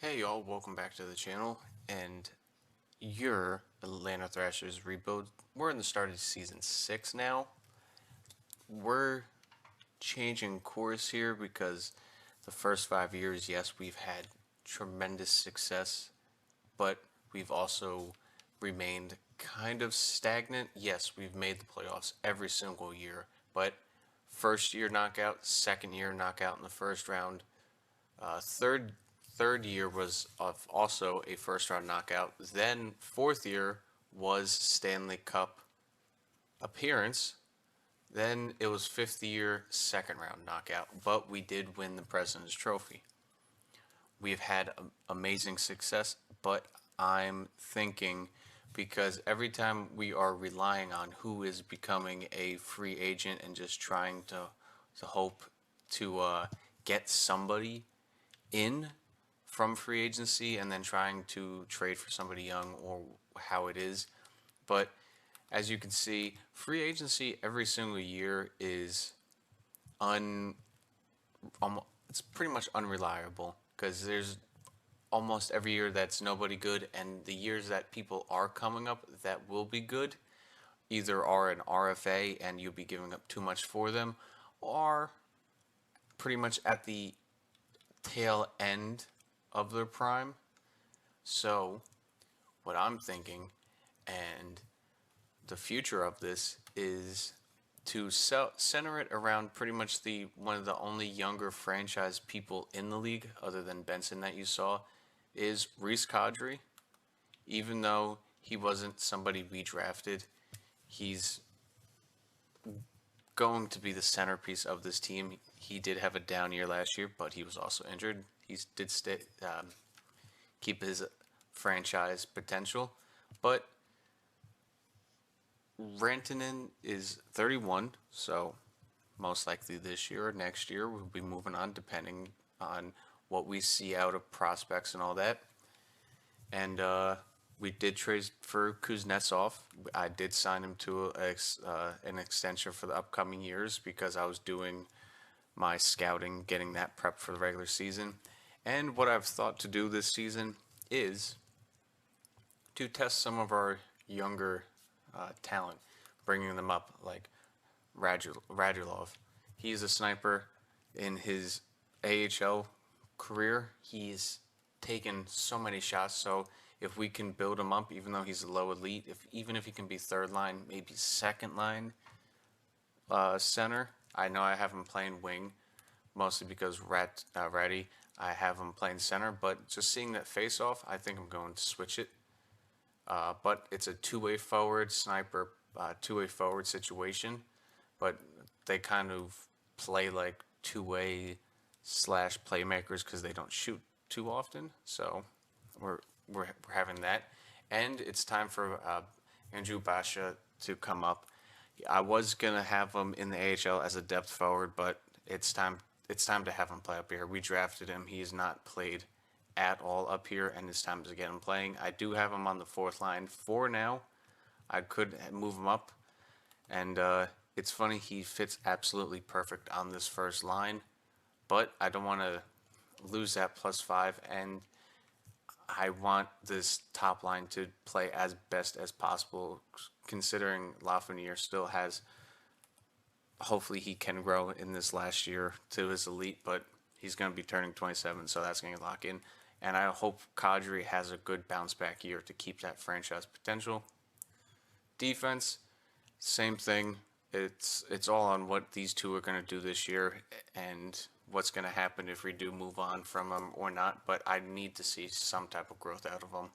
Hey y'all, welcome back to the channel, and your Atlanta Thrashers rebuild. We're in the start of season 6 now. We're changing course here because the first 5 years, yes, we've had tremendous success, but we've also remained kind of stagnant. Yes, we've made the playoffs every single year, but first year knockout, second year knockout in the first round, third year was also a first round knockout. Then fourth year was Stanley Cup appearance. Then it was fifth year second round knockout, but we did win the President's Trophy. We've had amazing success, but I'm thinking because every time we are relying on who is becoming a free agent and just trying to hope to get somebody in from free agency and then trying to trade for somebody young or how it is. But as you can see, free agency every single year is it's pretty much unreliable because there's almost every year that's nobody good, and the years that people are coming up that will be good either are an RFA and you'll be giving up too much for them, or pretty much at the tail end of their prime. So, what I'm thinking and the future of this is to center it around pretty much the one of the only younger franchise people in the league other than Benson that you saw is Reese Kadri. Even though he wasn't somebody we drafted, he's going to be the centerpiece of this team. He did have a down year last year, but he was also injured. He did keep his franchise potential, but Rantanen is 31, so most likely this year or next year we'll be moving on depending on what we see out of prospects and all that. And we did trade for Kuznetsov. I did sign him to an extension for the upcoming years because I was doing my scouting, getting that prep for the regular season. And what I've thought to do this season is to test some of our younger talent, bringing them up, like Radulov. He's a sniper in his AHL career. He's taken so many shots, so if we can build him up, even though he's a low elite, even if he can be third line, maybe second line center. I know I have him playing wing, mostly because Ratty, I have him playing center, but just seeing that face off, I think I'm going to switch it. But it's a two-way forward sniper, two-way forward situation, but they kind of play like two-way slash playmakers because they don't shoot too often. So we're having that, and it's time for Andrew Basha to come up. I was gonna have him in the AHL as a depth forward, but it's time to have him play up here. We drafted him. He has not played at all up here, and it's time to get him playing. I do have him on the fourth line for now. I could move him up, and it's funny, he fits absolutely perfect on this first line, but I don't want to lose that +5, and I want this top line to play as best as possible, considering Lafreniere still has, hopefully he can grow in this last year to his elite, but he's going to be turning 27, so that's going to lock in. And I hope Kadri has a good bounce back year to keep that franchise potential. Defense, same thing. It's all on what these two are going to do this year and what's going to happen if we do move on from them or not. But I need to see some type of growth out of them.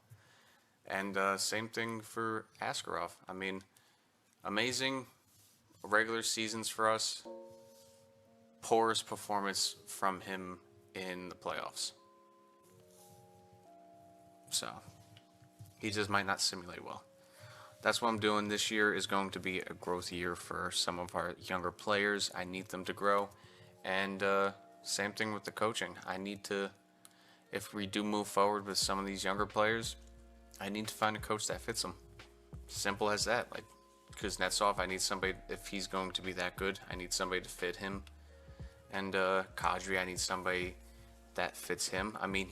And same thing for Askarov. I mean, amazing regular seasons for us. Poorest performance from him in the playoffs. So he just might not simulate well. That's what I'm doing this year is going to be a growth year for some of our younger players. I need them to grow. And same thing with the coaching. I need to, if we do move forward with some of these younger players, I need to find a coach that fits them. Simple as that. Like Kuznetsov, I need somebody, if he's going to be that good, I need somebody to fit him. And Kadri, I need somebody that fits him. I mean,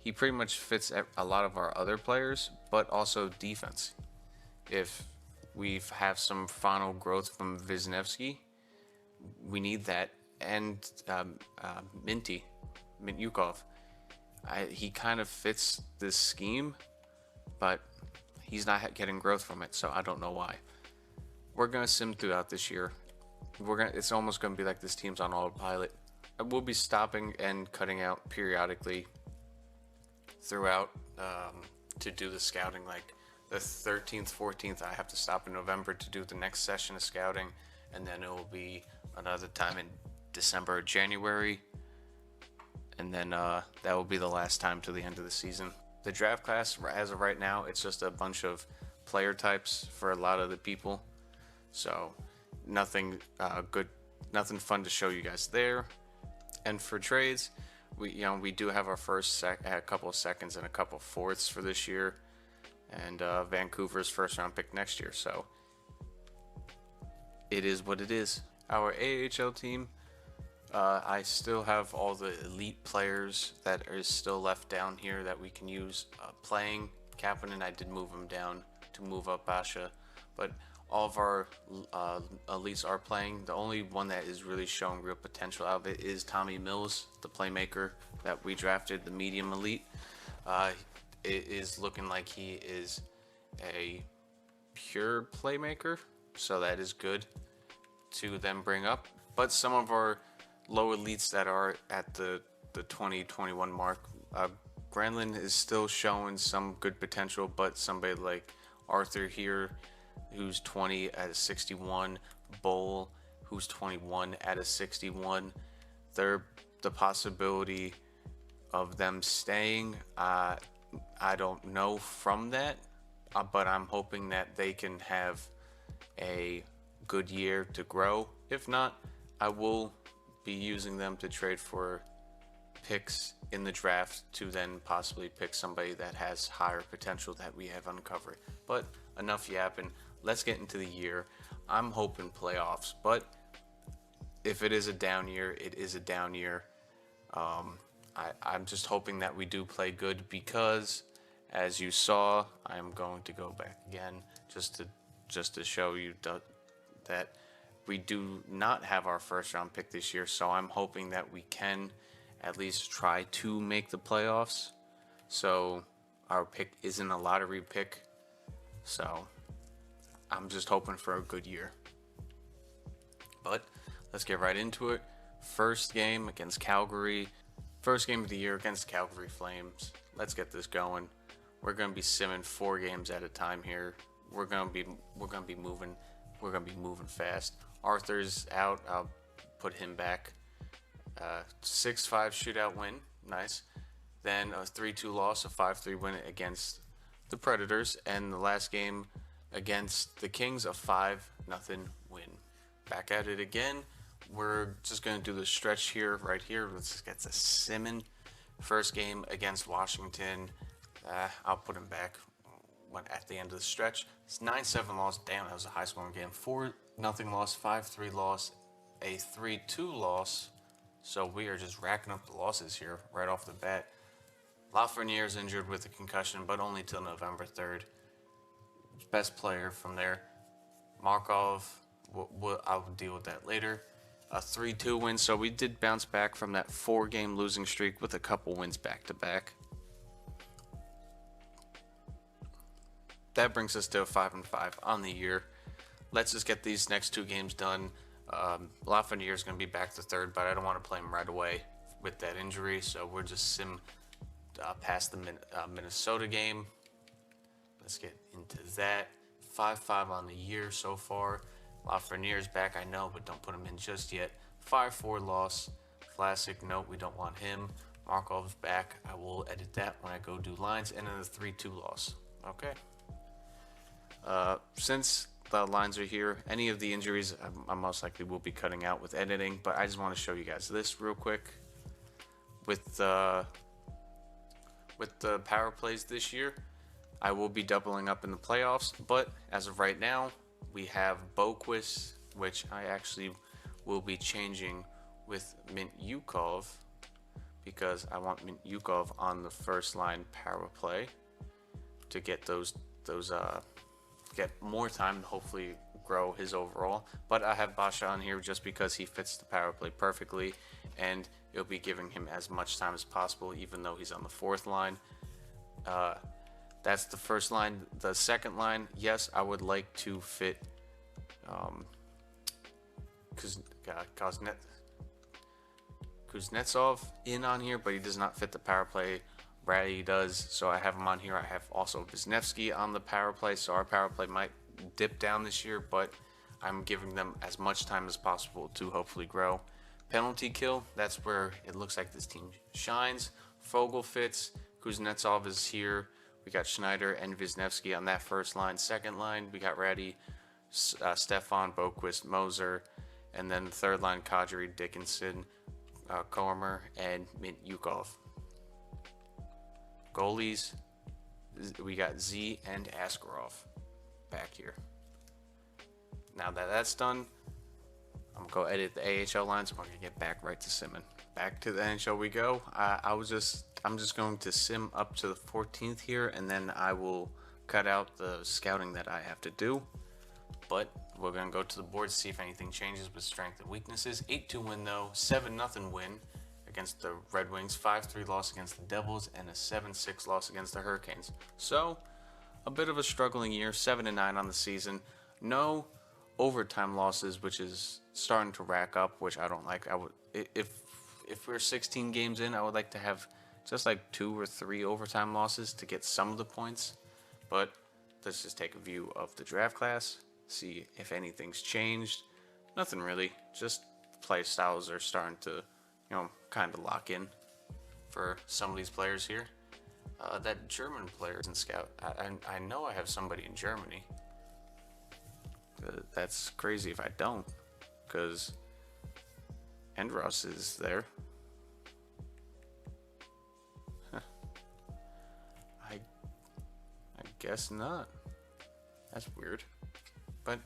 he pretty much fits a lot of our other players, but also defense. If we have some final growth from Wisniewski, we need that. And Mintyukov, he kind of fits this scheme, but he's not getting growth from it, so I don't know why. We're gonna sim throughout this year. It's almost gonna be like this team's on autopilot. We'll be stopping and cutting out periodically throughout to do the scouting. Like the 13th, 14th, I have to stop in November to do the next session of scouting, and then it will be another time in December or January, and then that will be the last time to the end of the season. The draft class, as of right now, it's just a bunch of player types for a lot of the people, so nothing nothing fun to show you guys there. And for trades, we do have our first a couple of seconds and a couple of fourths for this year, and Vancouver's first round pick next year. So it is what it is. Our AHL team, I still have all the elite players that are still left down here that we can use playing. Kapanen, I did move him down to move up Basha, but all of our elites are playing. The only one that is really showing real potential out of it is Tommy Mills, the playmaker that we drafted, the medium elite. It is looking like he is a pure playmaker, so that is good to then bring up. But some of our low elites that are at the 2021 mark, Granlund is still showing some good potential, but somebody like Arthur here, who's 20 at a 61, Bowl, who's 21 at a 61, the possibility of them staying, I don't know from that, but I'm hoping that they can have a good year to grow. If not, I will be using them to trade for picks in the draft to then possibly pick somebody that has higher potential that we have uncovered. But enough yapping. Let's get into the year. I'm hoping playoffs, but if it is a down year, it is a down year. I'm just hoping that we do play good because, as you saw, I'm going to go back again just to show you that we do not have our first round pick this year. So I'm hoping that we can at least try to make the playoffs. So our pick isn't a lottery pick. So I'm just hoping for a good year. But let's get right into it. First game against Calgary. First game of the year against Calgary Flames. Let's get this going. We're gonna be simming 4 games at a time here. We're gonna be moving fast. Arthur's out. I'll put him back. 6-5 shootout win. Nice. Then a 3-2 loss, a 5-3 win against the Predators, and the last game against the Kings, a 5-0 win. Back at it again. We're just going to do the stretch here, right here. Let's get the simming. First game against Washington. I'll put him back at the end of the stretch. It's 9-7 loss. Damn, that was a high-scoring game. 4-0 loss, 5-3 loss, a 3-2 loss. So we are just racking up the losses here right off the bat. Lafreniere's injured with a concussion, but only till November 3rd. Best player from there. Markov, I'll deal with that later. A 3-2 win, so we did bounce back from that 4-game losing streak with a couple wins back-to-back. That brings us to a 5-5 on the year. Let's just get these next 2 games done. Lafreniere is going to be back to 3rd, but I don't want to play him right away with that injury, so we're just sim past the Minnesota game. Let's get into that. 5-5 on the year so far. Lafreniere's back, I know, but don't put him in just yet. 5-4 loss. Classic, note, we don't want him. Markov's back. I will edit that when I go do lines. And then the 3-2 loss. Okay. Since the lines are here, any of the injuries I most likely will be cutting out with editing, but I just want to show you guys this real quick. With the power plays this year, I will be doubling up in the playoffs, but as of right now, we have Boquist, which I actually will be changing with Mintyukov, because I want Yukov on the first line power play to get get more time to hopefully grow his overall. But I have Basha on here just because he fits the power play perfectly, and it'll be giving him as much time as possible, even though he's on the fourth line. That's the first line. The second line, yes, I would like to fit Kuznetsov in on here, but he does not fit the power play. Brady does, so I have him on here. I have also Wisniewski on the power play, so our power play might dip down this year, but I'm giving them as much time as possible to hopefully grow. Penalty kill, that's where it looks like this team shines. Fogel fits, Kuznetsov is here. We got Schneider and Wisniewski on that first line. Second line, we got Ratty, Stefan, Boquist, Moser, and then the third line, Kadri, Dickinson, Kormer, and Yukov. Goalies, we got Z and Askarov back here. Now that that's done, I'm gonna go edit the AHL lines. We're gonna get back right to simming. Back to the NHL we go. I'm just going to sim up to the 14th here, and then I will cut out the scouting that I have to do. But we're gonna go to the board to see if anything changes with strength and weaknesses. 8-2 win though, 7-0 win against the Red Wings, 5-3 loss against the Devils, and a 7-6 loss against the Hurricanes. So a bit of a struggling year, 7-9 on the season. No overtime losses, which is starting to rack up, which I don't like. I would, if we're 16 games in, I would like to have just like 2 or 3 overtime losses to get some of the points. But let's just take a view of the draft class, see if anything's changed. Nothing really, just play styles are starting to, kind of lock in for some of these players here. That German player in scout, I know I have somebody in Germany. That's crazy if I don't, because Endros is there. Huh. I guess not. That's weird. But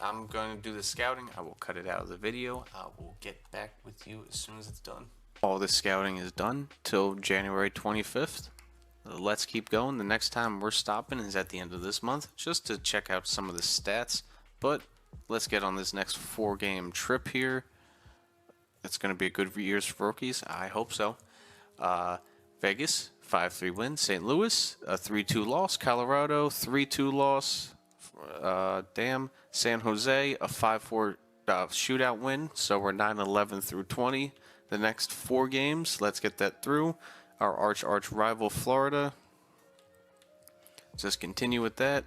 I'm going to do the scouting. I will cut it out of the video. I will get back with you as soon as it's done. All the scouting is done till January 25th. Let's keep going. The next time we're stopping is at the end of this month, just to check out some of the stats. But let's get on this next 4-game trip here. It's going to be a good year for rookies. I hope so. Vegas, 5-3 win. St. Louis, a 3-2 loss. Colorado, 3-2 loss. San Jose, a 5-4 shootout win. So we're 9-11 through 20. The next 4 games, let's get that through. Our arch rival Florida. Just continue with that.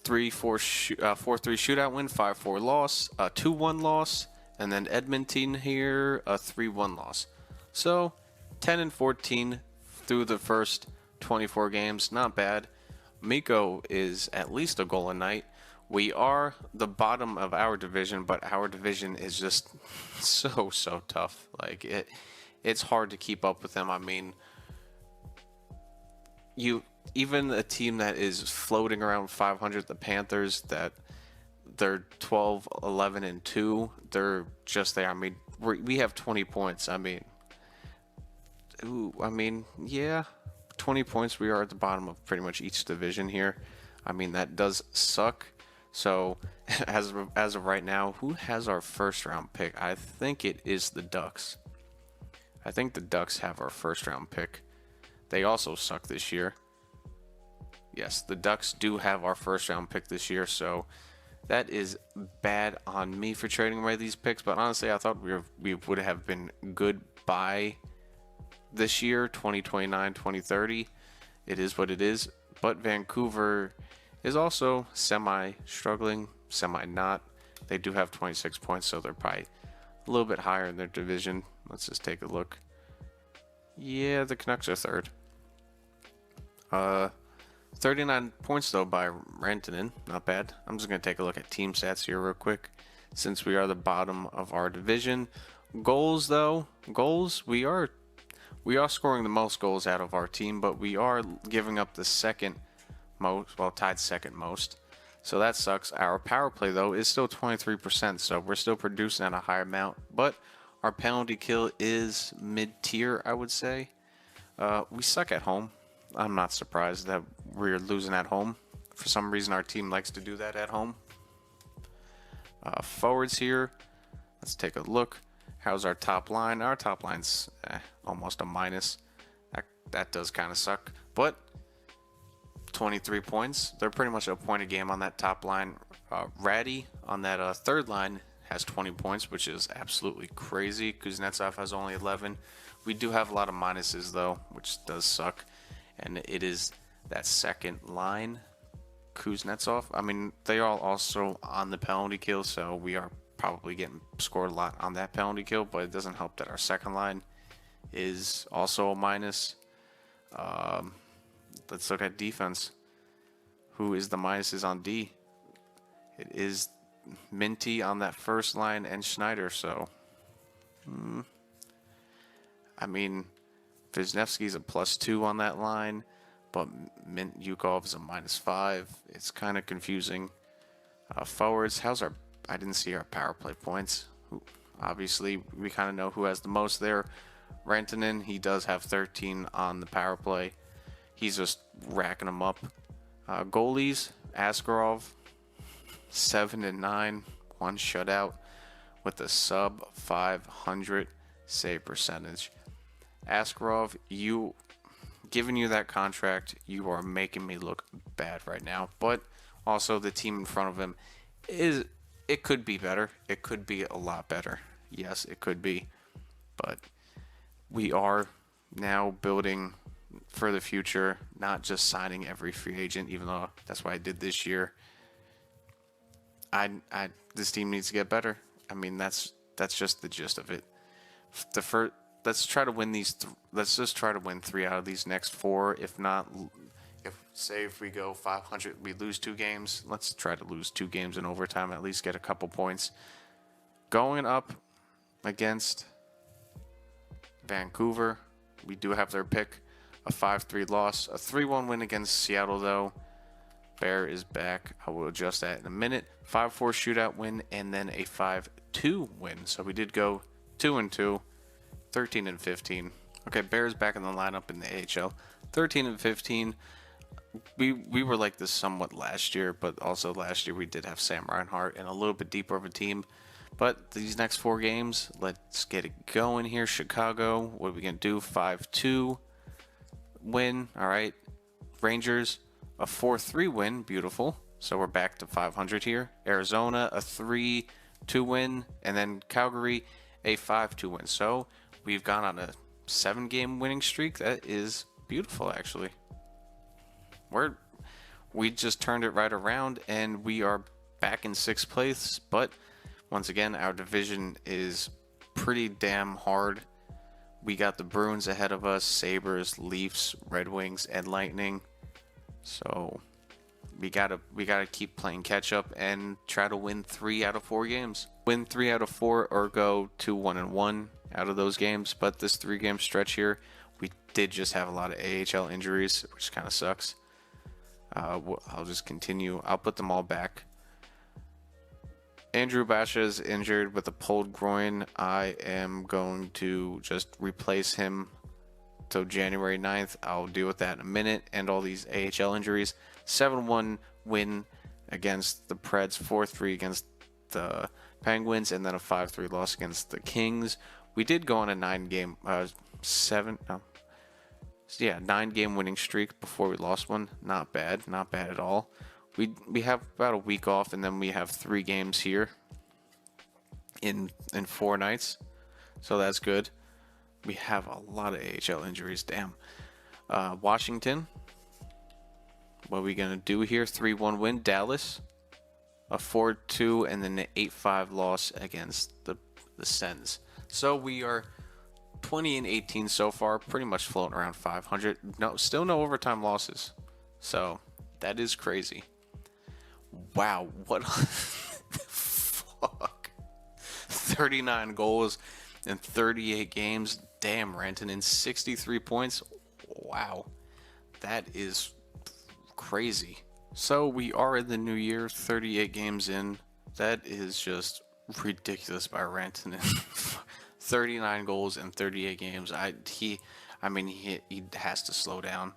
4-3 shootout win, 5-4 loss, a 2-1 loss, and then Edmonton here, a 3-1 loss. So 10-14 through the first 24 games, not bad. Mikko is at least a goal a night. We are the bottom of our division, but our division is just so tough. Like it's hard to keep up with them. I mean, even a team that is floating around 500, the Panthers, that they're 12-11-2, they're just there. I mean, we have 20 points. I mean, yeah, 20 points. We are at the bottom of pretty much each division here. I mean, that does suck. So as of right now, who has our first round pick? I think it is the Ducks. I think the Ducks have our first round pick. They also suck this year. Yes, the Ducks do have our first round pick this year, so that is bad on me for trading away these picks. But honestly, I thought we would have been good by this year, 2029, 2030. It is what it is. But Vancouver is also semi-struggling, semi-not. They do have 26 points, so they're probably a little bit higher in their division. Let's just take a look. Yeah, the Canucks are third. 39 points, though, by Rantanen. Not bad. I'm just going to take a look at team stats here real quick, since we are the bottom of our division. Goals, though. Goals, we are scoring the most goals out of our team, but we are giving up the second most, well, tied second most. So that sucks. Our power play, though, is still 23%, so we're still producing at a higher amount. But Our penalty kill is mid-tier, I would say. We suck at home. I'm not surprised that we're losing at home. For some reason, our team likes to do that at home. Forwards here. Let's take a look. How's our top line? Our top line's almost a minus. That does kind of suck. But 23 points. They're pretty much a point a game on that top line. Ratty on that third line has 20 points, which is absolutely crazy. Kuznetsov has only 11. We do have a lot of minuses, though, which does suck. And it is that second line, Kuznetsov. I mean, they are also on the penalty kill, so we are probably getting scored a lot on that penalty kill, but it doesn't help that our second line is also a minus. Let's look at defense. Who is the minuses on D? It is Minty on that first line and Schneider, so I mean, Wisniewski's a +2 on that line, but Yukov is a -5. It's kind of confusing. Forwards, I didn't see our power play points. Obviously, we kind of know who has the most there. Rantanen, he does have 13 on the power play. He's just racking them up. Goalies, Askarov, 7 and 9, 1 shutout with a sub 500 save percentage. Askarov, giving you that contract, you are making me look bad right now. But also the team in front of him it could be better. It could be a lot better. Yes, it could be. But we are now building for the future, not just signing every free agent, even though that's what I did this year. This team needs to get better. I mean, that's just the gist of it. Let's try to win let's just try to win 3 out of these next 4. If not, if we go 500, we lose 2 games. Let's try to lose 2 games in overtime, at least get a couple points. Going up against Vancouver, we do have their pick. A 5-3 loss, a 3-1 win against Seattle, though. Bear is back. I will adjust that in a minute. 5-4 shootout win, and then a 5-2 win. So we did go 2-2, 13-15. Okay, Bears back in the lineup in the AHL. 13-15. We were like this somewhat last year, but also last year we did have Sam Reinhart and a little bit deeper of a team. But these next 4 games, let's get it going here. Chicago, what are we going to do? 5-2 win. All right. Rangers, a 4-3 win. Beautiful. So we're back to 500 here. Arizona, a 3-2 win. And then Calgary, a 5-2 win. So we've gone on a 7-game winning streak. That is beautiful, actually. We just turned it right around, and we are back in 6th place. But once again, our division is pretty damn hard. We got the Bruins ahead of us, Sabres, Leafs, Red Wings, and Lightning. So we gotta keep playing catch up and try to win 3 out of 4 games. Win 3 out of 4 or go 2-1-1 out of those games. But this 3-game stretch here, we did just have a lot of AHL injuries, which kind of sucks. I'll just continue. I'll put them all back. Andrew Basha is injured with a pulled groin. I am going to just replace him till January 9th. I'll deal with that in a minute. And all these AHL injuries. 7-1 win against the Preds. 4-3 against the Penguins. And then a 5-3 loss against the Kings. We did go on a 9-game, 9-game winning streak before we lost one. Not bad at all. We have about a week off, and then we have 3 games here in 4 nights, so that's good. We have a lot of AHL injuries. Damn. Washington, what are we gonna do here? 3-1 win. Dallas, a 4-2, and then an 8-5 loss against the Sens. So we are 20-18 so far, pretty much floating around 500. Still no overtime losses. So that is crazy. Wow, what fuck. 39 goals in 38 games. Damn, Rantanen, 63 points. Wow. That is crazy. So we are in the new year, 38 games in. That is just ridiculous by Rantanen. 39 goals in 38 games. He has to slow down.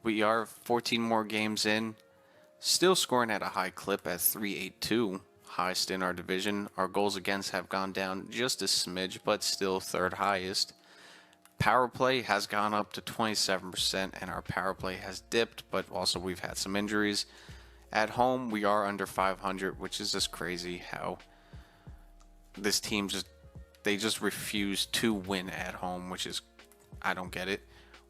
We are 14 more games in, still scoring at a high clip at 382, highest in our division. Our goals against have gone down just a smidge, but still third highest. Power play has gone up to 27%, and our power play has dipped, but also we've had some injuries. At home, we are under 500, which is just crazy how this team just refuse to win at home, which is, I don't get it.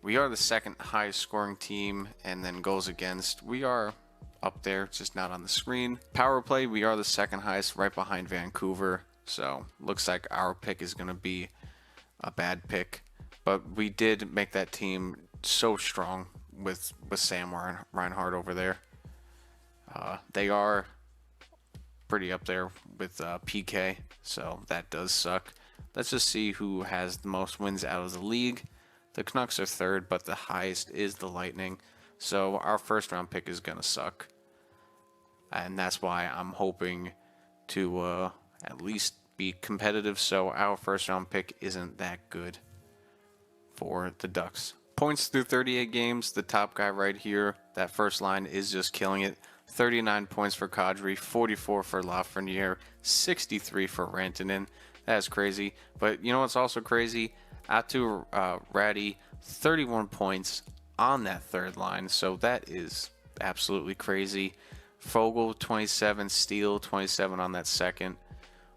We are the second highest scoring team, and then goals against, we are up there, just not on the screen. Power play, we are the second highest, right behind Vancouver. So looks like our pick is going to be a bad pick. But we did make that team so strong with Sam Reinhart over there. They are pretty up there with PK, so that does suck. Let's just see who has the most wins out of the league. The Canucks are third, but the highest is the Lightning. So our first round pick is going to suck. And that's why I'm hoping to at least be competitive, so our first round pick isn't that good for the Ducks. Points through 38 games, the top guy right here, that first line is just killing it. 39 points for Kadri, 44 for Lafreniere, 63 for Rantanen. That is crazy. But you know what's also crazy? Atu Ratty, 31 points on that third line. So that is absolutely crazy. Fogel, 27. Steele, 27 on that second.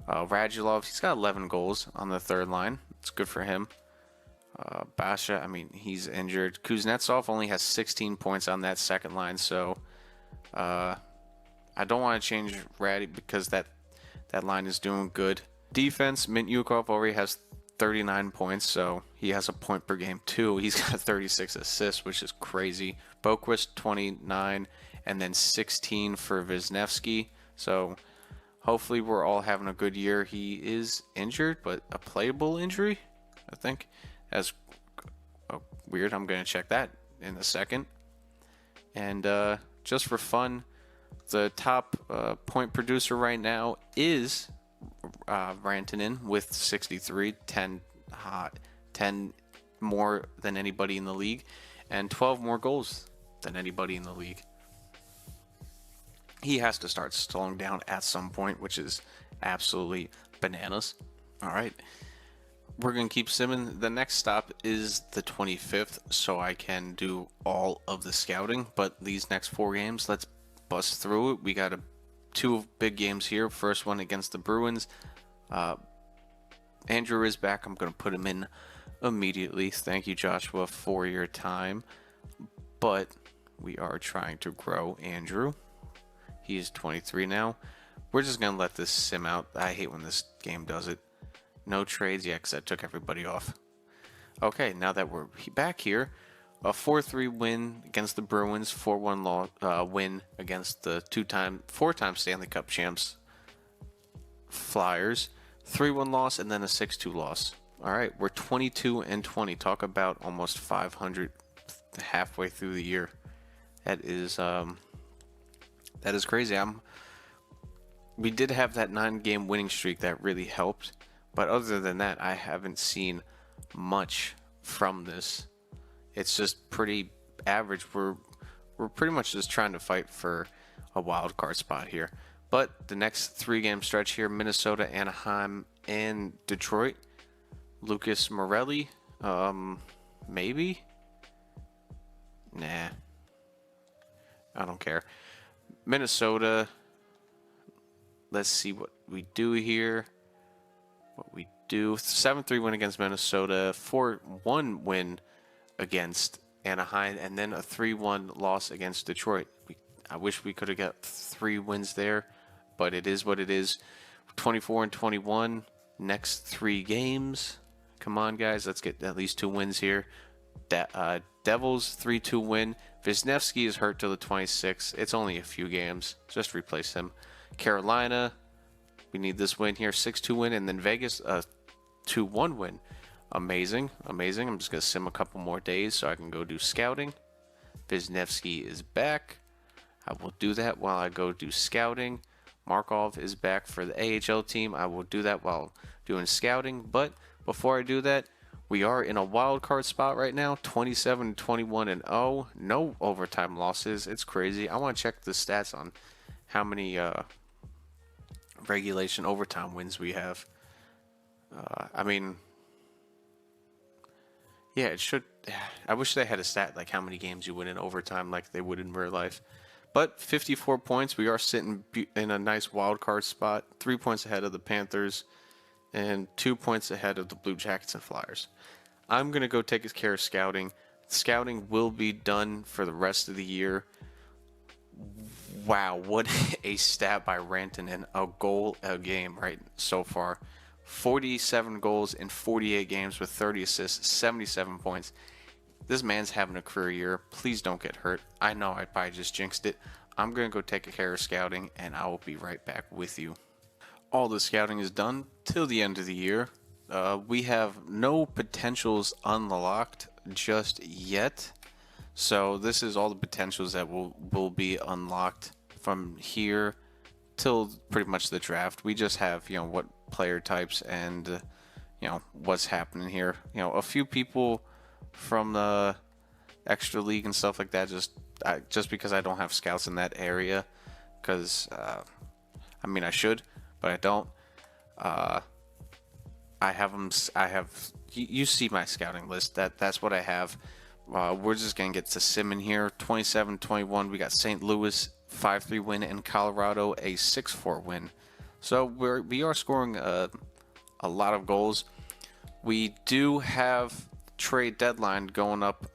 Radulov, he's got 11 goals on the third line. It's good for him. Basha, he's injured. Kuznetsov only has 16 points on that second line, so I don't want to change Ratty because that line is doing good. Defense, Mintyukov already has 39 points, so he has a point per game too. He's got 36 assists, which is crazy. Boquist, 29, and then 16 for Wisniewski. So hopefully we're all having a good year. He is injured, but a playable injury, I think. That's weird. I'm going to check that in a second. And just for fun, the top point producer right now is Rantanen with 63, 10 more than anybody in the league, and 12 more goals than anybody in the league. He has to start slowing down at some point, which is absolutely bananas. All right. We're going to keep simming. The next stop is the 25th, so I can do all of the scouting. But these next 4 games, let's bust through it. We got 2 big games here. First one against the Bruins. Andrew is back. I'm going to put him in immediately. Thank you, Joshua, for your time. But we are trying to grow Andrew. He is 23 now. We're just going to let this sim out. I hate when this game does it. No trades yet because I took everybody off. Okay, now that we're back here, a 4-3 win against the Bruins, 4-1 win against the 4-time Stanley Cup champs Flyers, 3-1 loss, and then a 6-2 loss. All right, we're 22-20. Talk about almost 500 halfway through the year. That is crazy. We did have that 9-game winning streak that really helped. But other than that, I haven't seen much from this. It's just pretty average. We're pretty much just trying to fight for a wild card spot here. But the next 3-game stretch here, Minnesota, Anaheim, and Detroit. Lucas Morelli, maybe? Nah. I don't care. Minnesota. Let's see what we do here. 7-3 win against Minnesota, 4-1 win against Anaheim, and then a 3-1 loss against Detroit. I wish we could have got 3 wins there, but it is what it is. 24-21, next 3 games. Come on, guys, let's get at least 2 wins here. Devils 3-2 win. Wisniewski is hurt till the 26th. It's only a few games. Just replace him. Carolina, we need this win here, 6-2 win, and then Vegas, 2-1 win. Amazing. I'm just going to sim a couple more days so I can go do scouting. Wisniewski is back. I will do that while I go do scouting. Markov is back for the AHL team. I will do that while doing scouting. But before I do that, we are in a wild card spot right now, 27, 21, and 0. No overtime losses. It's crazy. I want to check the stats on how many regulation overtime wins we have. I mean, yeah, it should. I wish they had a stat like how many games you win in overtime like they would in real life. But 54 points. We are sitting in a nice wild card spot, 3 points ahead of the Panthers and 2 points ahead of the Blue Jackets and Flyers. I'm going to go take care of scouting. Scouting will be done for the rest of the year. Wow, what a stat by Rantanen. A goal a game right so far. 47 goals in 48 games with 30 assists, 77 points. This man's having a career year. Please don't get hurt. I know I probably just jinxed it. I'm going to go take care of scouting, and I will be right back with you. All the scouting is done till the end of the year. We have no potentials unlocked just yet. So this is all the potentials that will be unlocked from here till pretty much the draft. We just have, what player types and, what's happening here. A few people from the extra league and stuff like that, just because I don't have scouts in that area, because, I should, but I don't. I have them. You see my scouting list. That's what I have. We're just gonna get to Simmon here. 27-21. We got St. Louis 5-3 win and Colorado a 6-4 win. So we are scoring a lot of goals. We do have trade deadline going up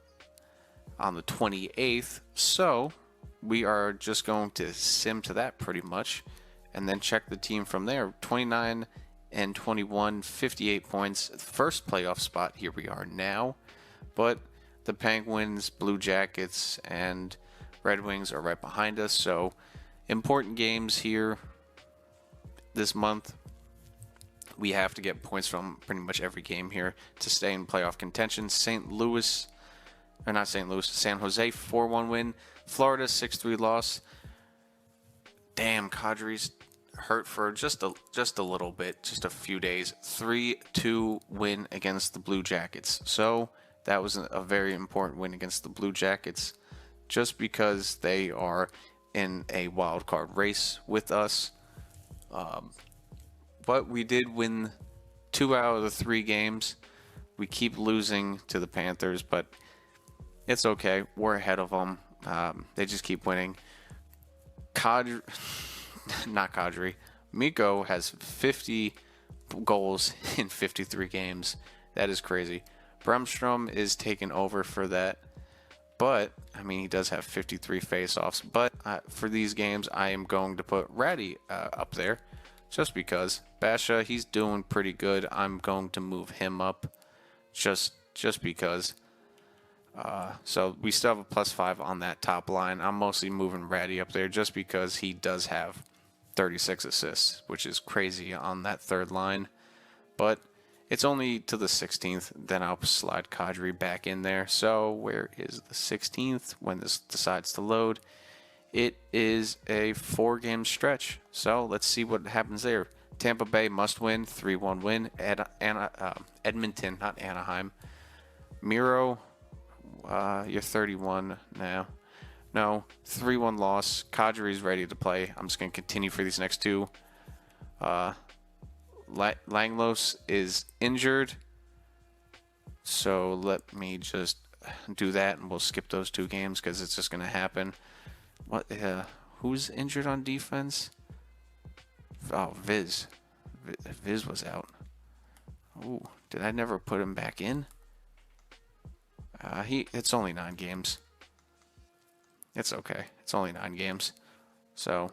on the 28th. So we are just going to sim to that pretty much, and then check the team from there. 29-21, 58 points. First playoff spot. Here we are now, but the Penguins, Blue Jackets, and Red Wings are right behind us. So important games here this month. We have to get points from pretty much every game here to stay in playoff contention. San Jose 4-1 win. Florida 6-3 loss. Damn, Kadri's hurt for just a little bit, just a few days. 3-2 win against the Blue Jackets. So that was a very important win against the Blue Jackets, just because they are in a wild card race with us. But we did win 2 out of the 3 games. We keep losing to the Panthers, but it's okay. We're ahead of them. They just keep winning. Mikko has 50 goals in 53 games. That is crazy. Bremstrom is taking over for that. But, he does have 53 face-offs. But for these games, I am going to put Ratty up there. Just because. Basha, he's doing pretty good. I'm going to move him up. Just because. So we still have a +5 on that top line. I'm mostly moving Ratty up there just because he does have 36 assists, which is crazy on that third line. But it's only to the 16th. Then I'll slide Kadri back in there. So where is the 16th when this decides to load? It is a 4-game stretch. So let's see what happens there. Tampa Bay must win, 3-1 win. Edmonton, not Anaheim. Miro, you're 31 now. No, 3-1 loss. Kadri's ready to play. I'm just going to continue for these next 2. Langlos is injured. So let me just do that, and we'll skip those 2 games because it's just going to happen. Who's injured on defense? Oh, Viz. Viz was out. Ooh, did I never put him back in? It's only 9 games. It's okay. It's only 9 games. So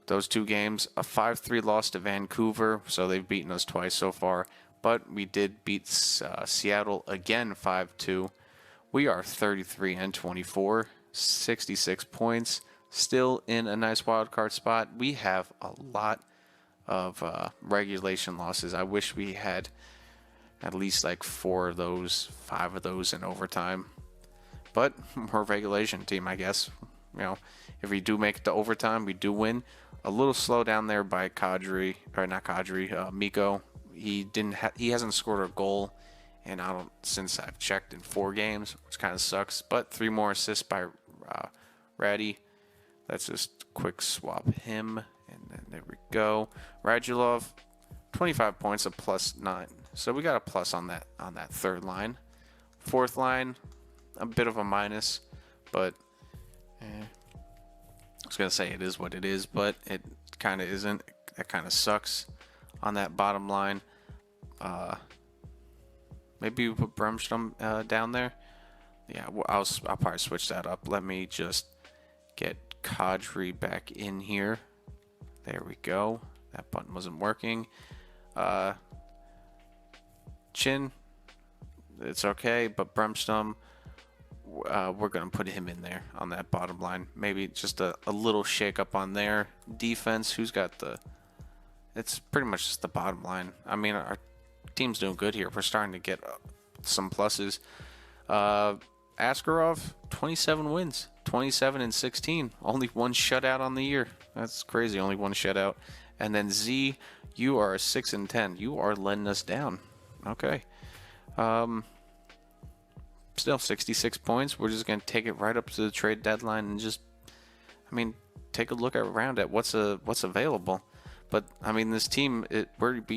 those 2 games, a 5-3 loss to Vancouver. So they've beaten us twice so far. But we did beat Seattle again 5-2. We are 33-24, 66 points. Still in a nice wild card spot. We have a lot of regulation losses. I wish we had at least like 4 of those, 5 of those in overtime. But we're a regulation team, I guess. If we do make it to overtime, we do win. A little slow down there by Mikko. he hasn't scored a goal, and since I've checked in 4 games, which kind of sucks. But 3 more assists by Ratty. Let's just quick swap him, and then there we go. Radulov, 25 points, a +9. So we got a plus on that third line. Fourth line, a bit of a minus, but I was gonna say it is what it is, but it kind of isn't. That kind of sucks on that bottom line. Maybe we put Bremstrom down there. Yeah, I'll probably switch that up. Let me just get Kadri back in here. There we go. That button wasn't working. Chin, it's okay, but Bremstrom, we're going to put him in there on that bottom line. Maybe just a little shake up on their defense. Who's got it's pretty much just the bottom line. I mean, our team's doing good here. We're starting to get some pluses. Askarov, 27 wins, 27-16. Only 1 shutout on the year. That's crazy. Only 1 shutout. And then Z, you are 6-10. You are letting us down. Okay. Still 66 points. We're just going to take it right up to the trade deadline and just, take a look around at what's available. But, this team, we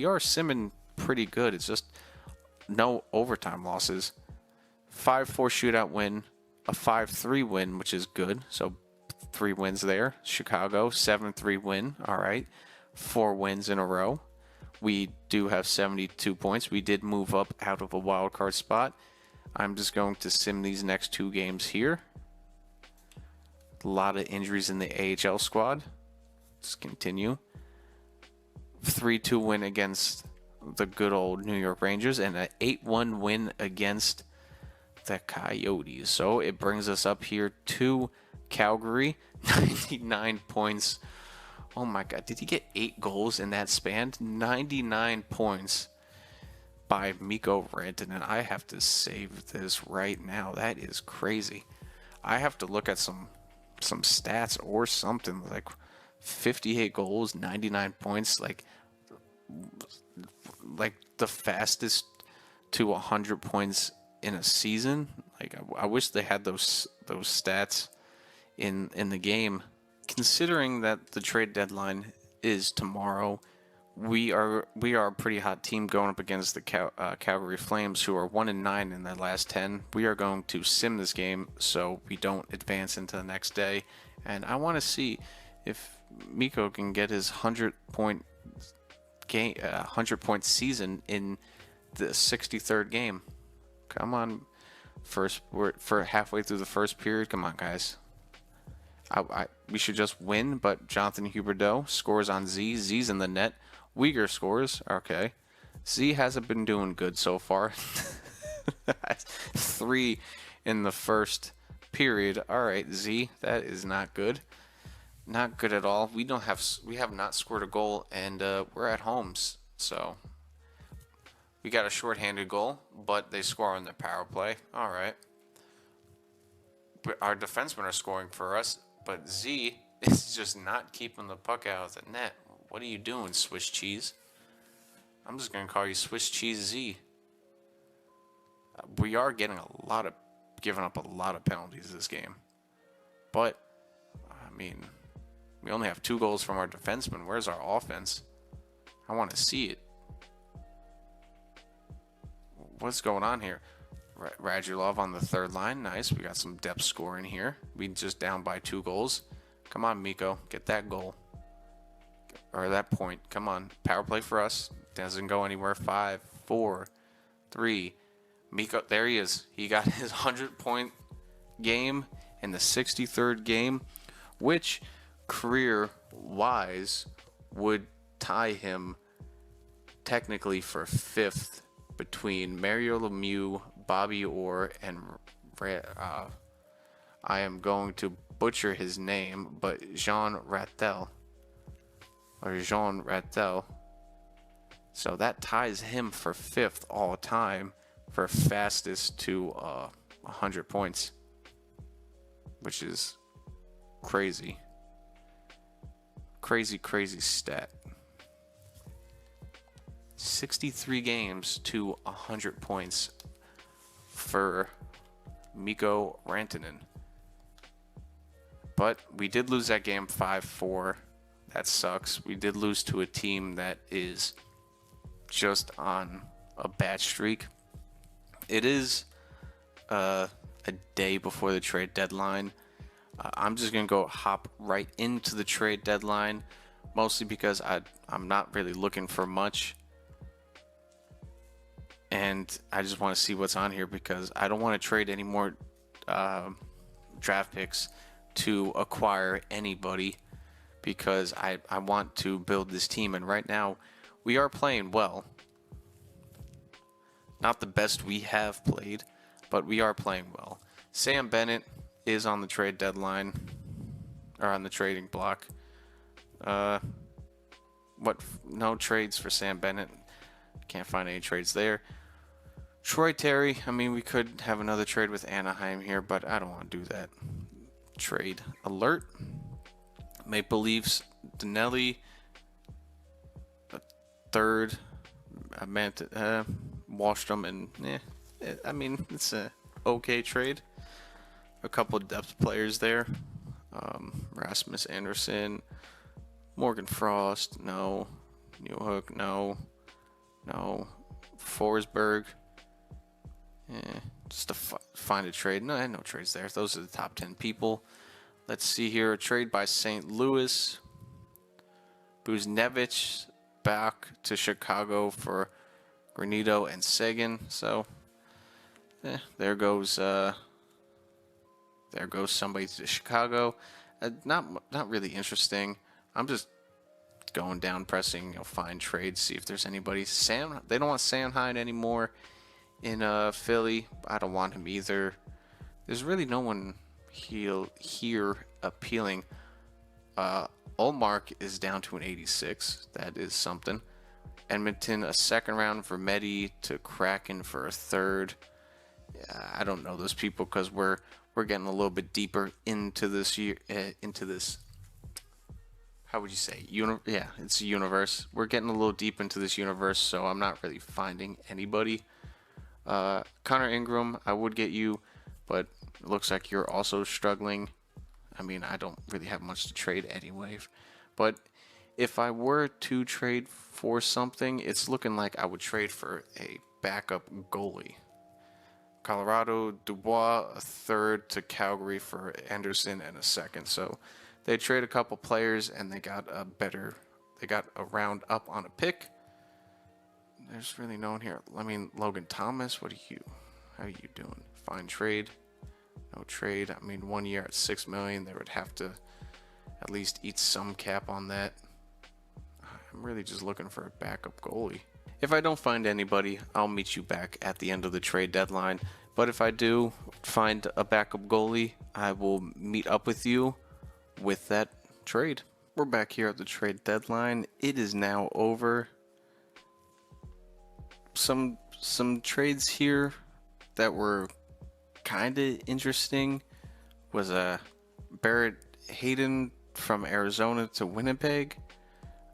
are simming pretty good. It's just no overtime losses. 5-4 shootout win, a 5-3 win, which is good. So 3 wins there. Chicago, 7-3 win. All right. 4 wins in a row. We do have 72 points. We did move up out of a wild card spot. I'm just going to sim these next 2 games here. A lot of injuries in the AHL squad. Let's continue. 3-2 win against the good old New York Rangers and an 8-1 win against the Coyotes. So it brings us up here to Calgary. 99 points. Oh my God, did he get 8 goals in that span? 99 points by Mikko Rantanen. I have to save this right now. That is crazy. I have to look at some stats or something, like 58 goals, 99 points, like the fastest to 100 points in a season. Like I wish they had those stats in the game. Considering that the trade deadline is tomorrow, we are a pretty hot team going up against the Calgary Flames, who are 1-9 in their last 10. We are going to sim this game so we don't advance into the next day, and I want to see if Mikko can get his 100-point season in the 63rd game. Come on, we're halfway through the first period. Come on, guys. We should just win, but Jonathan Huberdeau scores on Z. Z's in the net. Uyghur scores. Okay. Z hasn't been doing good so far. 3 in the first period. All right, Z, that is not good. Not good at all. We have not scored a goal, and we're at homes. So we got a shorthanded goal, but they score on their power play. All right. Our defensemen are scoring for us, but Z is just not keeping the puck out of the net. What are you doing, Swiss cheese? I'm just going to call you Swiss cheese Z. We are giving up a lot of penalties this game. But, we only have 2 goals from our defensemen. Where's our offense? I want to see it. What's going on here? Radulov on the third line. Nice. We got some depth scoring here. We just down by 2 goals. Come on, Mikko. Get that goal. Or that point. Come on. Power play for us. Doesn't go anywhere. 5, 4, 3. Mikko. There he is. He got his 100-point game in the 63rd game, which career-wise would tie him technically for 5th between Mario Lemieux, Bobby Orr, and I am going to butcher his name, but Jean Rattel. So that ties him for 5th all time for fastest to 100 points, which is crazy. Crazy stat. 63 games to 100 points for Mikko Rantanen. But we did lose that game 5-4. That sucks. We did lose to a team that is just on a bad streak. It is a day before the trade deadline. I'm just going to hop right into the trade deadline, mostly because I'm not really looking for much. And I just want to see what's on here because I don't want to trade any more draft picks to acquire anybody because I want to build this team. And right now, we are playing well. Not the best we have played, but we are playing well. Sam Bennett is on the trade deadline, or on the trading block. No trades for Sam Bennett. Can't find any trades there. Troy Terry, I mean, we could have another trade with Anaheim here, but I don't want to do that. Trade alert. Maple Leafs, Dinelli, a third. I meant Wallstrom, and I mean, it's a okay trade. A couple of depth players there. Rasmus Anderson, Morgan Frost, no. Newhook, no. Forsberg. Just to find a trade. No trades there. Those are the top 10 people. Let's see here. A trade by St. Louis. Buznevich back to Chicago for Granito and Seguin. So, there goes somebody to Chicago. Not really interesting. I'm just going down, pressing, find trades, see if there's anybody. They don't want Sanheim anymore in Philly. I don't want him either. There's really no one here appealing. Ullmark is down to an 86. That is something. Edmonton, a second round for Medi to Kraken for a third. I don't know those people because we're getting a little bit deeper into this year. How would you say? It's a universe. We're getting a little deep into this universe, so I'm not really finding anybody. Connor Ingram, I would get you, but it looks like you're also struggling. I mean, I don't really have much to trade anyway. But if I were to trade for something, it's looking like I would trade for a backup goalie. Colorado, Dubois, a third to Calgary for Anderson and a second. So they trade a couple players and they got a round up on a pick. There's really no one here. I mean, Logan Thomas, how are you doing? Fine trade. No trade. I mean, 1 year at $6 million, they would have to at least eat some cap on that. I'm really just looking for a backup goalie. If I don't find anybody, I'll meet you back at the end of the trade deadline. But if I do find a backup goalie, I will meet up with you with that trade. We're back here at the trade deadline. It is now over. Some trades here that were kind of interesting was Barrett Hayden from Arizona to Winnipeg.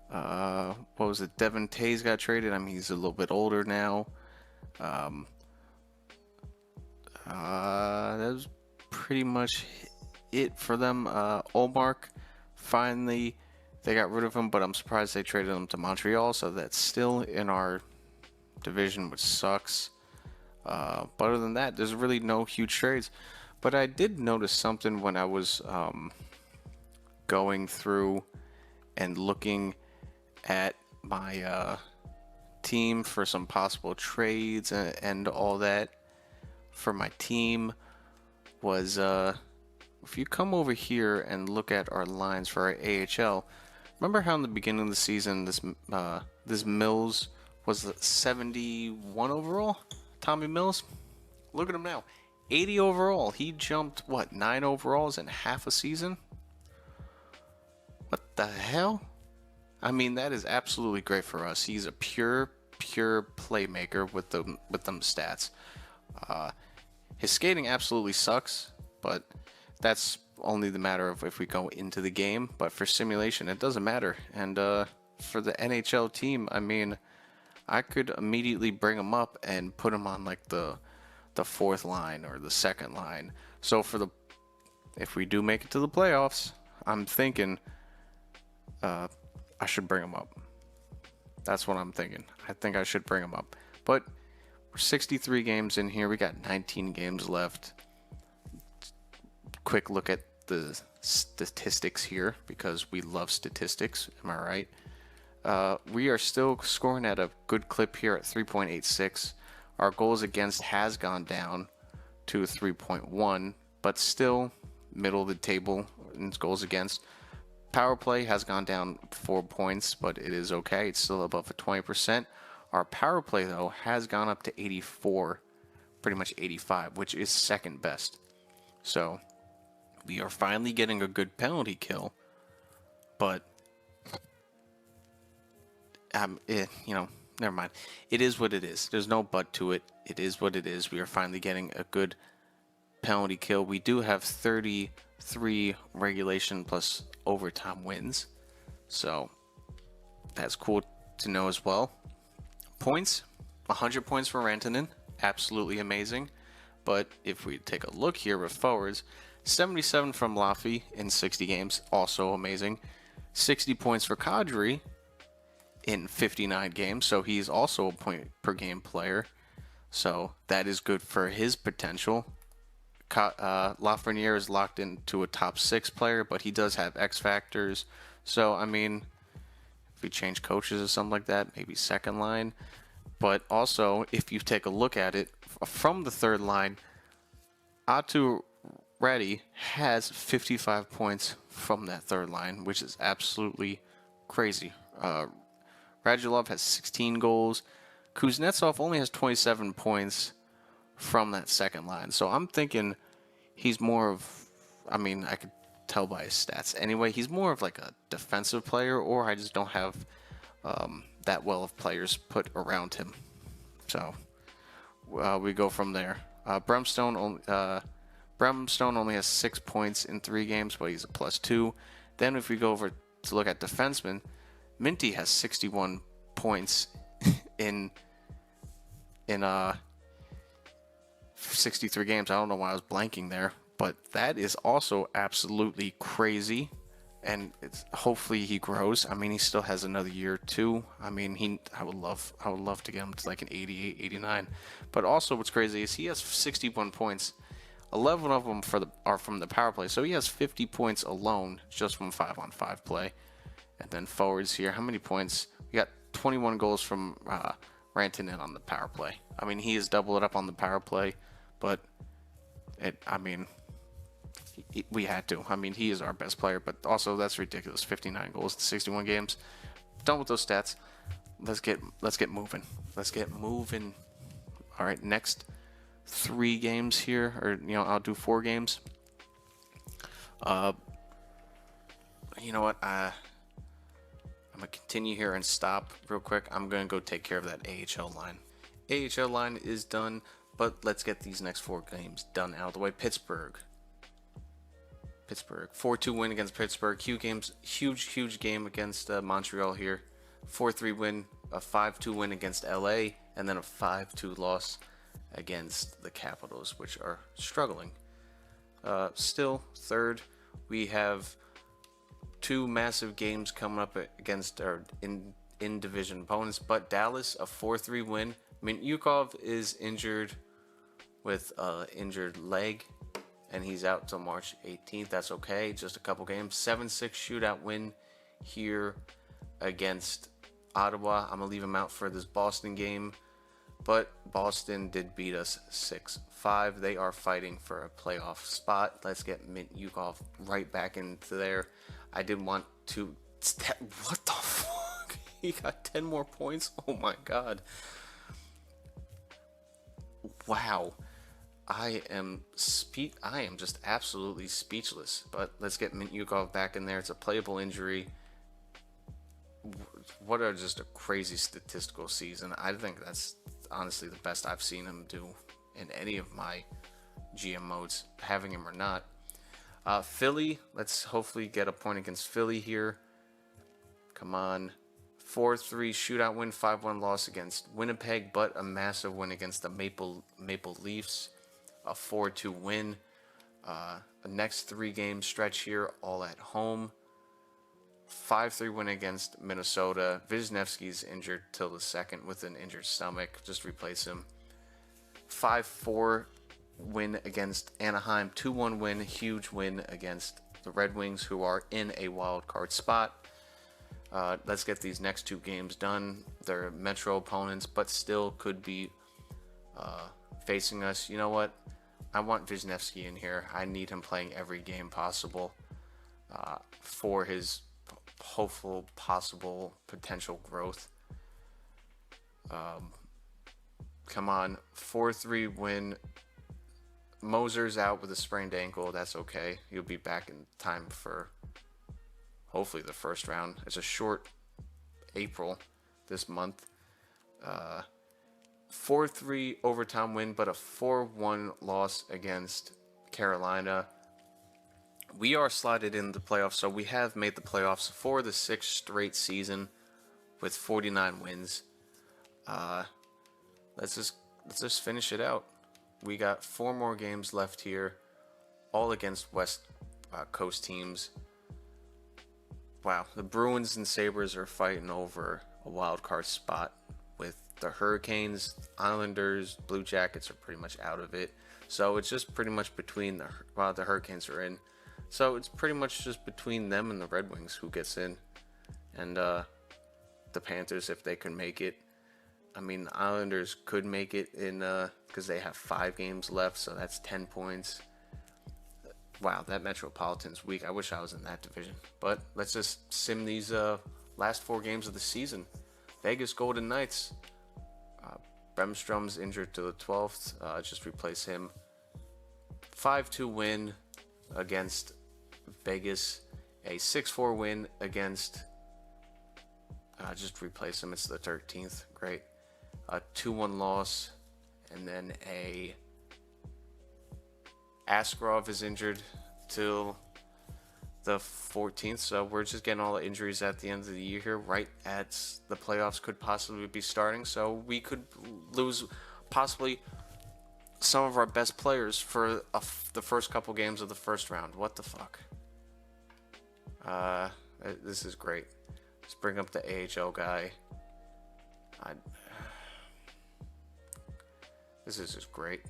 What was it? Devin Tays got traded. I mean, he's a little bit older now. That was pretty much it for them. Ullmark, finally, they got rid of him, but I'm surprised they traded him to Montreal, so that's still in our division, which sucks. But other than that, there's really no huge trades. But I did notice something when I was going through and looking at my team for some possible trades and all that for my team was if you come over here and look at our lines for our AHL, remember how in the beginning of the season this Mills was 71 overall? Tommy Mills? Look at him now. 80 overall. He jumped, 9 overalls in half a season? What the hell? I mean, that is absolutely great for us. He's a pure playmaker with them stats. His skating absolutely sucks, but that's only the matter of if we go into the game. But for simulation, it doesn't matter. And for the NHL team, I mean, I could immediately bring him up and put him on like the fourth line or the second line. So if we do make it to the playoffs, I'm thinking I should bring him up. That's what I'm thinking. I think I should bring him up. But we're 63 games in here. We got 19 games left. Quick look at the statistics here because we love statistics. Am I right? We are still scoring at a good clip here at 3.86. Our goals against has gone down to 3.1, but still middle of the table in goals against. Power play has gone down 4 points, but it is okay. It's still above a 20%. Our power play, though, has gone up to 84, pretty much 85, which is second best. So we are finally getting a good penalty kill, but never mind. It is what it is. There's no but to it. It is what it is. We are finally getting a good penalty kill. We do have 33 regulation plus overtime wins, so that's cool to know as well. Points, 100 points for Rantanen, absolutely amazing. But if we take a look here with forwards, 77 from Laffy in 60 games, also amazing. 60 points for Kadri in 59 games, so he's also a point per game player, so that is good for his potential. Lafreniere is locked into a top 6 player, but he does have X factors. So, I mean, if we change coaches or something like that, maybe second line. But also, if you take a look at it from the third line, Atu Reddy has 55 points from that third line, which is absolutely crazy. Radulov has 16 goals. Kuznetsov only has 27 points from that second line. So I'm thinking he's more of, I mean, I could tell by his stats anyway, he's more of like a defensive player, or I just don't have that well of players put around him. So we go from there. Brimstone only has 6 points in 3 games, but he's a +2. Then if we go over to look at defensemen, Minty has 61 points in 63 games. I don't know why I was blanking there, but that is also absolutely crazy, and hopefully he grows. I mean, he still has another year or two. I mean, I would love to get him to like an 88, 89. But also what's crazy is he has 61 points. 11 of them are from the power play, so he has 50 points alone just from 5-on-5 play. And then forwards here, how many points? We got 21 goals from Rantanen on the power play. I mean, he has doubled it up on the power play, but we had to. I mean, he is our best player, but also that's ridiculous. 59 goals in 61 games. Done with those stats. Let's get moving. Let's get moving. All right, next 3 games here, or I'll do 4 games. You know what? I'm gonna continue here and stop real quick. I'm gonna go take care of that AHL line. AHL line is done, but let's get these next 4 games done out of the way. Pittsburgh 4-2 win against Pittsburgh. Huge game against Montreal here. 4-3 win, a 5-2 win against LA, and then a 5-2 loss against the Capitals, which are struggling. Still third, we have 2 massive games coming up against our in division opponents, but Dallas, a 4-3 win. Mintyukov is injured with an injured leg, and he's out till March 18th. That's okay, just a couple games. 7-6 shootout win here against Ottawa. I'm gonna leave him out for this Boston game, but Boston did beat us 6-5. They are fighting for a playoff spot. Let's get Mintyukov right back into there. I did want to. What the fuck? He got 10 more points. Oh my god! Wow. I am just absolutely speechless. But let's get Mintyukov back in there. It's a playable injury. What are just a crazy statistical season. I think that's honestly the best I've seen him do in any of my GM modes, having him or not. Philly, let's hopefully get a point against Philly here. Come on. 4-3 shootout win, 5-1 loss against Winnipeg, but a massive win against the Maple Leafs. A 4-2 win. The next 3-game stretch here, all at home. 5-3 win against Minnesota. Wisniewski's injured till the second with an injured stomach. Just replace him. 5-4 win against Anaheim. 2-1 win, huge win against the Red Wings, who are in a wild card spot. Let's get these next 2 games done. They're Metro opponents, but still could be facing us. You know what? I want Wisniewski in here. I need him playing every game possible for his hopeful, possible, potential growth. Come on. 4-3 win. Moser's out with a sprained ankle. That's okay. He'll be back in time for hopefully the first round. It's a short April this month. 4-3 overtime win, but a 4-1 loss against Carolina. We are slotted in the playoffs, so we have made the playoffs for the 6th straight season with 49 wins. Let's just finish it out. We got 4 more games left here, all against West Coast teams. Wow, the Bruins and Sabres are fighting over a wild card spot with the Hurricanes, Islanders, Blue Jackets are pretty much out of it. So it's just pretty much between the Hurricanes are in. So it's pretty much just between them and the Red Wings who gets in. And the Panthers, if they can make it. I mean, the Islanders could make it in because they have 5 games left, so that's 10 points. Wow, that Metropolitan's weak. I wish I was in that division. But let's just sim these last 4 games of the season. Vegas Golden Knights. Bremstrom's injured to the 12th. Just replace him. 5-2 win against Vegas. A 6-4 win against... just replace him. It's the 13th. Great. A 2-1 loss. And then a... Askarov is injured till the 14th, so we're just getting all the injuries at the end of the year here, right as the playoffs could possibly be starting, so we could lose possibly some of our best players for the first couple games of the first round. What the fuck? This is great. Let's bring up the AHL guy. This is just great.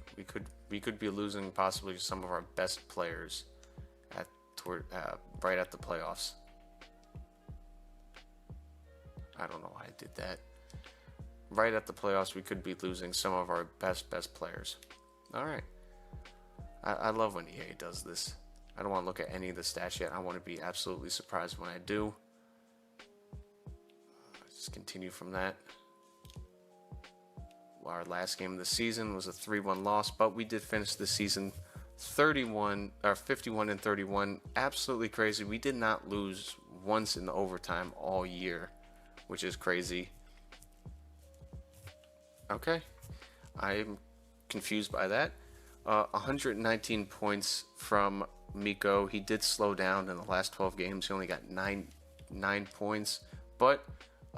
We could be losing possibly some of our best players right at the playoffs. I don't know why I did that. Right at the playoffs, we could be losing some of our best players. All right. I love when EA does this. I don't want to look at any of the stats yet. I want to be absolutely surprised when I do. Let's continue from that. Our last game of the season was a 3-1 loss, but we did finish the season 51-31. Absolutely crazy. We did not lose once in the overtime all year, which is crazy. Okay, I'm confused by that. 119 points from Mikko. He did slow down in the last 12 games. He only got 9 points, but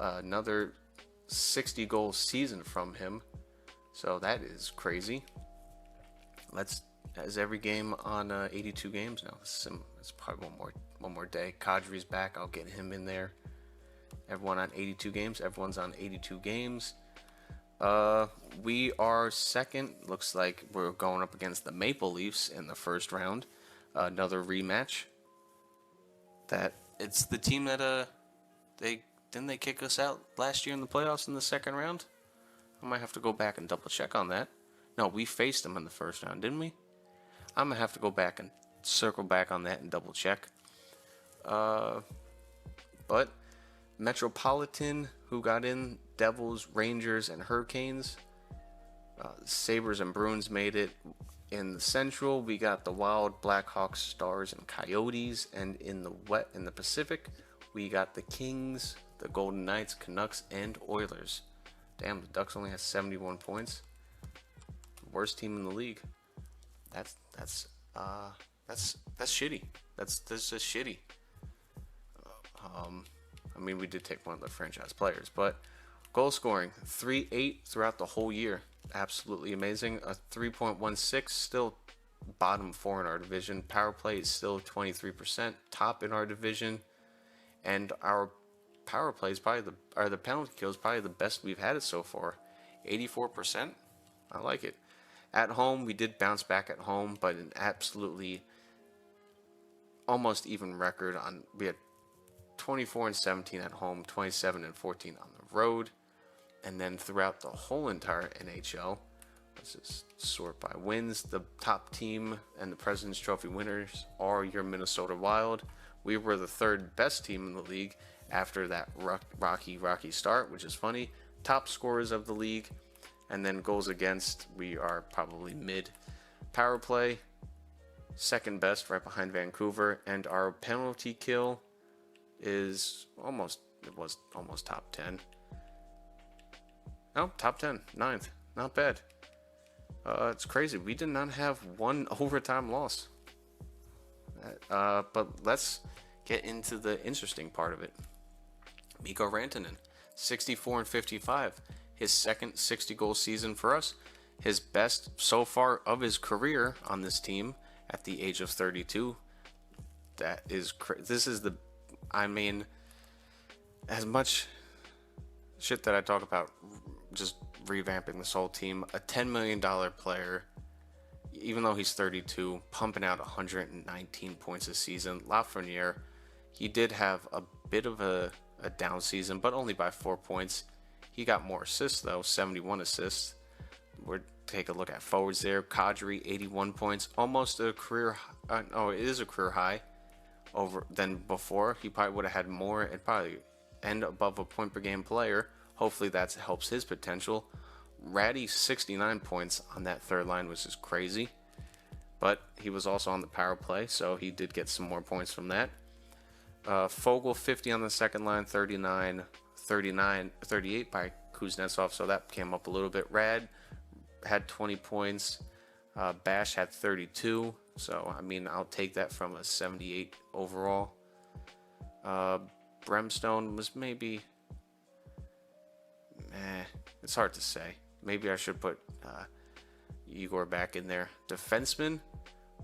another 60 goal season from him. So that is crazy. Is every game on 82 games now? It's probably one more day. Kadri's back. I'll get him in there. Everyone on 82 games. Everyone's on 82 games. We are second. Looks like we're going up against the Maple Leafs in the first round. Another rematch. It's the team that didn't they kick us out last year in the playoffs in the second round? I might have to go back and double check on that. No, we faced them in the first round, didn't we? I'm gonna have to go back and circle back on that and double check. But Metropolitan, who got in, Devils, Rangers, and Hurricanes. Sabres and Bruins made it. In the Central, we got the Wild, Blackhawks, Stars, and Coyotes. And in the Pacific, we got the Kings, the Golden Knights, Canucks, and Oilers. Damn, the Ducks only has 71 points. Worst team in the league. That's shitty. That's just shitty. I mean, we did take one of the franchise players, but goal scoring 3.8 throughout the whole year. Absolutely amazing. A 3.16, still bottom 4 in our division. Power play is still 23%, top in our division. And our power play is probably the penalty kill is probably the best we've had it so far. 84%. I like it. At home, we did bounce back at home, but an absolutely almost even record on. We had 24-17 at home, 27-14 on the road, and then throughout the whole entire NHL, let's just sort by wins. The top team and the President's Trophy winners are your Minnesota Wild. We were the third best team in the league after that rocky start, which is funny. Top scorers of the league, and then goals against, we are probably mid. Power play, second best, right behind Vancouver, and our penalty kill is almost top 10. No, top 10, 9th. Not bad. It's crazy. We did not have one overtime loss. But let's get into the interesting part of it. Mikko Rantanen, 64-55. His second 60-goal season for us. His best so far of his career on this team at the age of 32. That is this is the, I mean, as much shit that I talk about just revamping this whole team, a $10 million player, even though he's 32, pumping out 119 points a season. Lafreniere, he did have a bit of a down season, but only by 4 points. He got more assists though, 71 assists. We'll take a look at forwards there. Kadri, 81 points, almost a career. It is a career high over than before. He probably would have had more and probably end above a point per game player. Hopefully that helps his potential. Ratty, 69 points on that third line, which is crazy. But he was also on the power play, so he did get some more points from that. Fogle, 50 on the second line, 38 by Kuznetsov, so that came up a little bit. Rad had 20 points. Bash had 32, so I mean, I'll take that from a 78 overall. Brimstone was maybe, it's hard to say. Maybe I should put Igor back in there. Defenseman,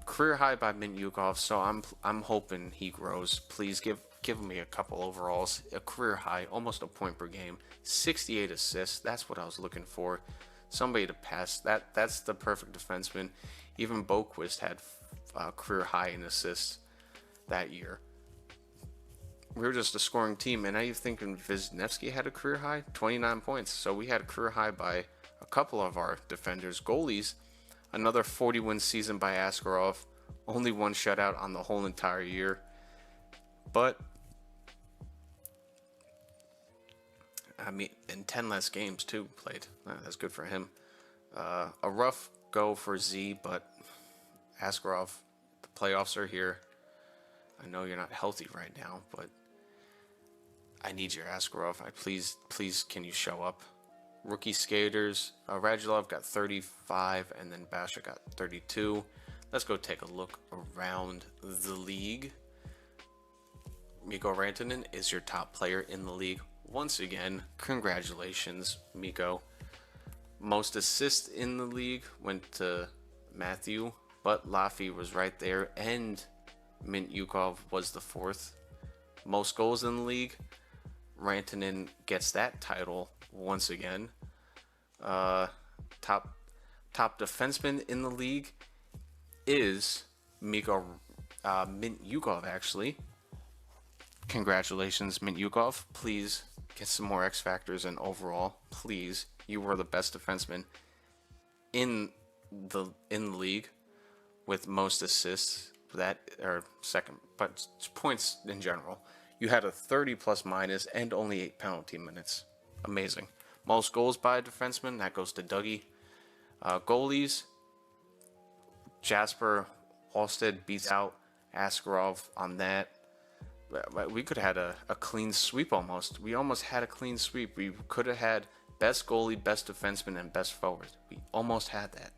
career high by Mintyukov, so I'm hoping he grows. Please give me a couple overalls. A career high, almost a point per game. 68 assists. That's what I was looking for. Somebody to pass. That's the perfect defenseman. Even Boquist had a career high in assists that year. We were just a scoring team, and now you're thinking Wisniewski had a career high, 29 points. So we had a career high by a couple of our defenders. Goalies, another 40-win season by Askarov. Only one shutout on the whole entire year. But, I mean, in 10 less games, too, played. That's good for him. A rough go for Z, but Askarov, the playoffs are here. I know you're not healthy right now, but I need your Askarov. Please, can you show up? Rookie skaters, Radulov got 35, and then Basha got 32. Let's go take a look around the league. Mikko Rantanen is your top player in the league. Once again, congratulations, Mikko. Most assists in the league went to Matthew, but Laffy was right there, and Mintyukov was the fourth. Most goals in the league, Rantanen gets that title once again. Top defenseman in the league is Mikko Mintyukov, actually. Congratulations, Mintyukov. Please get some more X factors, and overall, please, you were the best defenseman in the league with most assists. That or second, but points in general. You had a 30 plus minus and only 8 penalty minutes. Amazing. Most goals by a defenseman, that goes to Dougie. Goalies, Jasper Halstead beats out Askarov on that. We could have had a clean sweep almost. We almost had a clean sweep. We could have had best goalie, best defenseman, and best forward. We almost had that.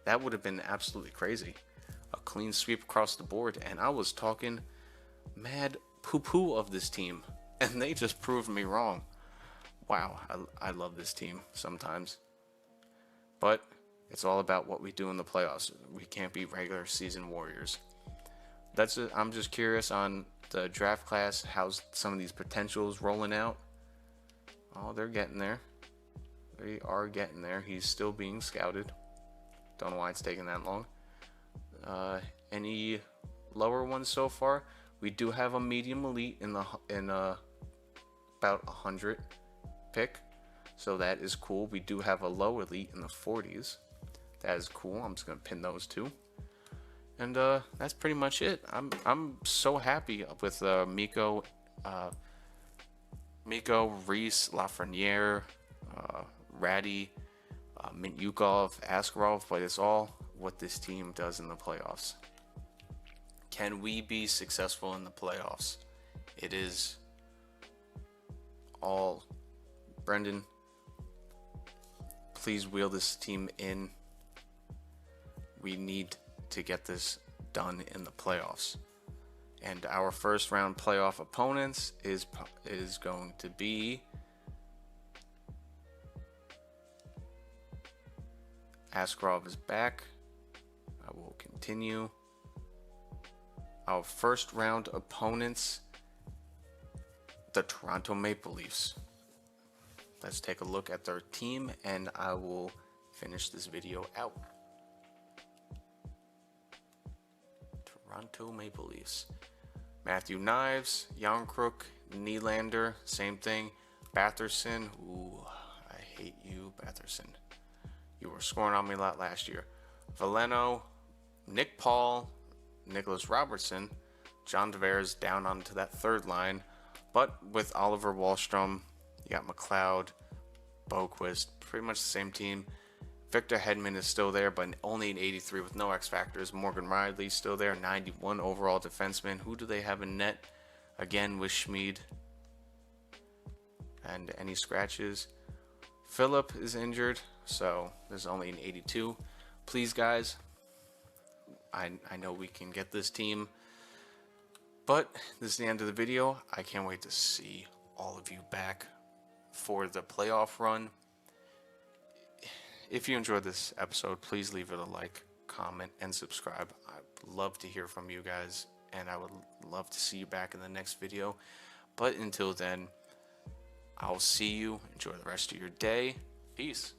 That would have been absolutely crazy. A clean sweep across the board, and I was talking mad poo-poo of this team and they just proved me wrong. Wow, I love this team sometimes. But it's all about what we do in the playoffs. We can't be regular season warriors. That's it. I'm just curious on the draft class, how's some of these potentials rolling out. Oh, they're getting there. They are getting there. He's still being scouted. Don't know why it's taking that long. Any lower ones so far? We do have a medium elite in about 100 pick, so that is cool. We do have a low elite in the 40s. That is cool. I'm just gonna pin those two, and that's pretty much it. I'm so happy with Miko, Reese, Lafreniere, Ratty, Mintyukov, Askarov, but it's all what this team does in the playoffs. Can we be successful in the playoffs? It is all Brendan. Please wheel this team in. We need to get this done in the playoffs. And our first round playoff opponents is going to be Askarov is back. I will continue. Our first round opponents, the Toronto Maple Leafs. Let's take a look at their team and I will finish this video out. Toronto Maple Leafs. Matthew Knives, Järnkrok, Nylander, same thing. Batherson, ooh, I hate you, Batherson. You were scoring on me a lot last year. Veleno, Nick Paul, Nicholas Robertson, John Tavares down onto that third line. But with Oliver Wahlstrom, you got McLeod, Boquist, pretty much the same team. Victor Hedman is still there, but only an 83 with no X factors. Morgan Riley still there, 91 overall defenseman. Who do they have in net? Again with Schmid. And any scratches? Phillip is injured, so there's only an 82. Please, guys, I know we can get this team. But this is the end of the video. I can't wait to see all of you back for the playoff run. If you enjoyed this episode, please leave it a like, comment, and subscribe. I'd love to hear from you guys, and I would love to see you back in the next video. But until then, I'll see you. Enjoy the rest of your day. Peace.